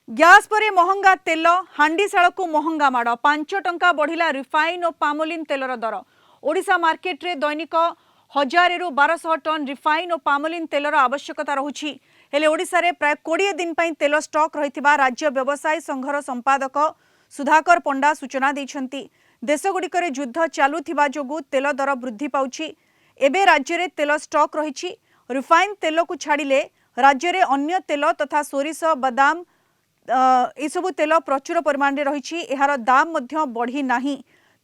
Gas परे महंगा तेल हांडीशाल को महंगा माड़ 5 टंका बढ़िला रिफाइन और पामोलिन तेलर दर। ओडिशा मार्केट रे दैनिक 1000 रु 1200 टन रिफाइन और पामोलिन तेलर आवश्यकता रहुछि। हेले ओडिशा रे प्राय 20 दिन पई तेल स्टॉक रहिथिबा राज्य व्यवसायी संघर संपादक सुधाकर पंडा सूचना दैछंती। देशगुड़िकर युद्ध चालुथिबा जोगु तेल दर वृद्धि पाउछि। एबे राज्य रे तेल स्टॉक रहिछि। रिफाइन तेल को छाड़िले राज्य रे अन्य तेल तथा सोरिष बादाम एसबू तेल प्रचुर परिमाण रही यार दाम बढ़ी नहीं।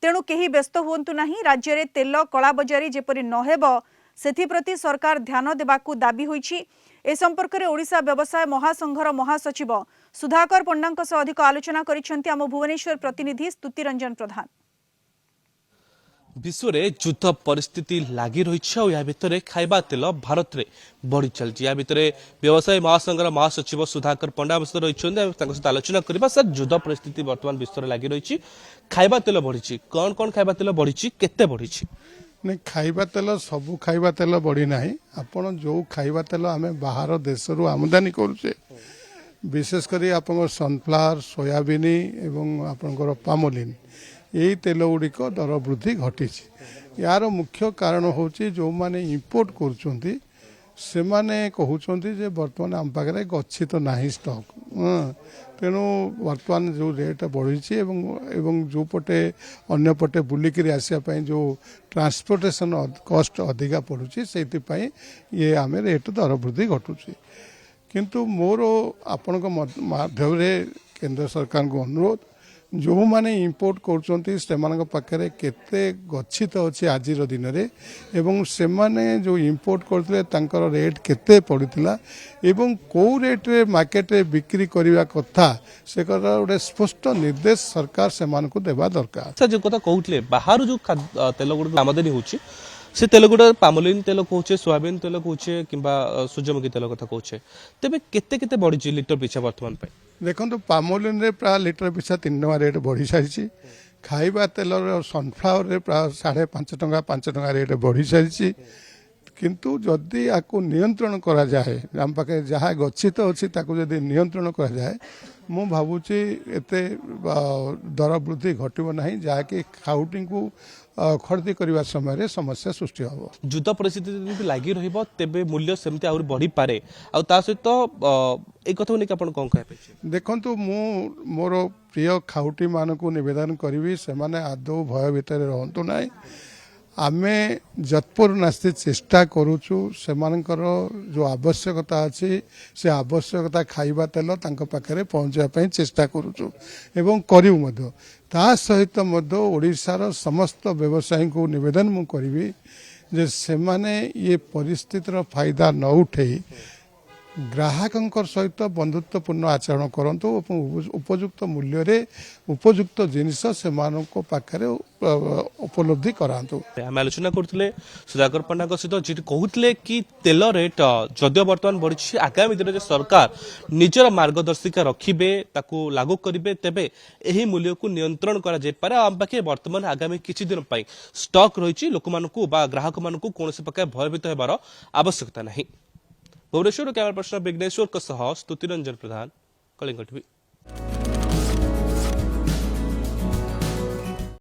तेणु केही व्यस्त हुंतु नहीं। राज्य में तेल कला बजारी जेपरी नहेब सेथिप्रति सरकार ध्यान देबाकू दाबी होईछि। ए संपर्क में ओडिशा व्यवसाय महासंघर महासचिव सुधाकर पंडा सह अधिक आलोचना करिसेंती आम भुवनेश्वर प्रतिनिधि स्तुति रंजन प्रधान। विश्व में युद्ध परिस्थिति लगी रही या भितर खाइबा तेल भारत में बढ़ी चलती। या भितर व्यवसाय महासंघर महासचिव सुधाकर पंडा रही सहित आलोचना करबा। सर, युद्ध परिस्थिति वर्तमान विश्व में लगी रही, खाइबा तेल बढ़ी, कौन कौन खाइबा तेल बढ़ी, केते बढ़ी? नहीं, खाइबा तेल सबू खाइबा तेल बढ़ी ना। आपन जो खाइबा तेल आम बाहर देश आमदानी करुचे, विशेषकर आप सनफ्लावर सोयाबीन एवं आपंकर पामोलिन यही तेल गुड़िक दर वृद्धि घटी। यार मुख्य कारण हूँ जो मैंने इंपोर्ट कर कहते बर्तमान आम पाखे गच्छित ना स्टॉक। तेणु बर्तमान जो रेट बढ़ी जो पटे अन्य पटे बुलिक आसपाई जो ट्रांसपोर्टेशन कॉस्ट अधिका पड़ुची से ये आम रेट दर वृद्धि घटुची। किंतु मोर आपण माध्यम केंद्र सरकार को अनुरोध, जो माने इंपोर्ट कर पाखे केते गच्छित अच्छे आज दिन में एवं से माने जो इंपोर्ट करते रेट केते पड़ता एवं कौ रेट रे मार्केट रे बिक्री करने कथा से गोटे स्पष्ट निर्देश सरकार से देवा दरकार। सर, जो कथा कहते बाहर जो तेल गुड़ आमदानी होची से तेल गुड़ा पामोलिन तेल कहे, सोयाबीन तेल कहे कि सूर्यमुखी तेल कथा कहे, तेज केते केते बढ़ी लिटर पिछा वर्तमान? देखो पामोलिन रे प्राय लिटर पिछा 3 टका रेट बढ़ी सारी। खाइबा तेल सनफ्लावर रे प्राय 5.5 टका रेट बढ़ी सारी। किंतु जदि आपको नियंत्रण करा जाए, आम पाखे जहाँ गच्छित अच्छी जदि नियंत्रण करा जाए, मु भावुची एते दर वृद्धि घटब ना, जहाँकि खाउटी को खरीदी करने समय समस्या सृष्टि हम। युद्ध परिस्थिति लगी रही मूल्य सेमती आहुरी बढ़ी पारे सहित एक कथा नहीं आप कौन कह? देखु मोर प्रिय खाउटी मान को निवेदन करी से आदौ भय भितर रहतु ना। आमे जतपुर नास्ती चेष्टा करुचु से जो आवश्यकता अच्छी से आवश्यकता खाइबा तेल पाखे पहुँचापी चेष्टा करुचु एवं करूँ। ता सहित ओडिशार समस्त व्यवसायी को निवेदन मु करी जे से माने ये परिस्थितिर फायदा न उठे ग्राहकों सहित बंधुत्वपूर्ण आचरण करंतु, उपयुक्त मूल्य रे उपयुक्त जिनिस से पाखे उपलब्धि करांतु। आम आलोचना करते सुधाकर पंडा सहित कहते कि तेल रेट जदिव बर्तमान बढ़ी, आगामी दिन में सरकार निजर मार्गदर्शिका रखिबे ताकू लागू करेंगे तेबे एही मूल्य को नियंत्रण करा जाय पारे। आम पाखे बर्तमान आगामी किछि दिन पई स्टॉक रही, लोक मानकू बा ग्राहक मानकू कोनोसी प्रकार भयभीत हेबार आवश्यकता नहीं। भुवनेश्वर कैमरा पर्सन विघ्नेश्वर स्तुति रंजन प्रधान, कलिंग टीवी।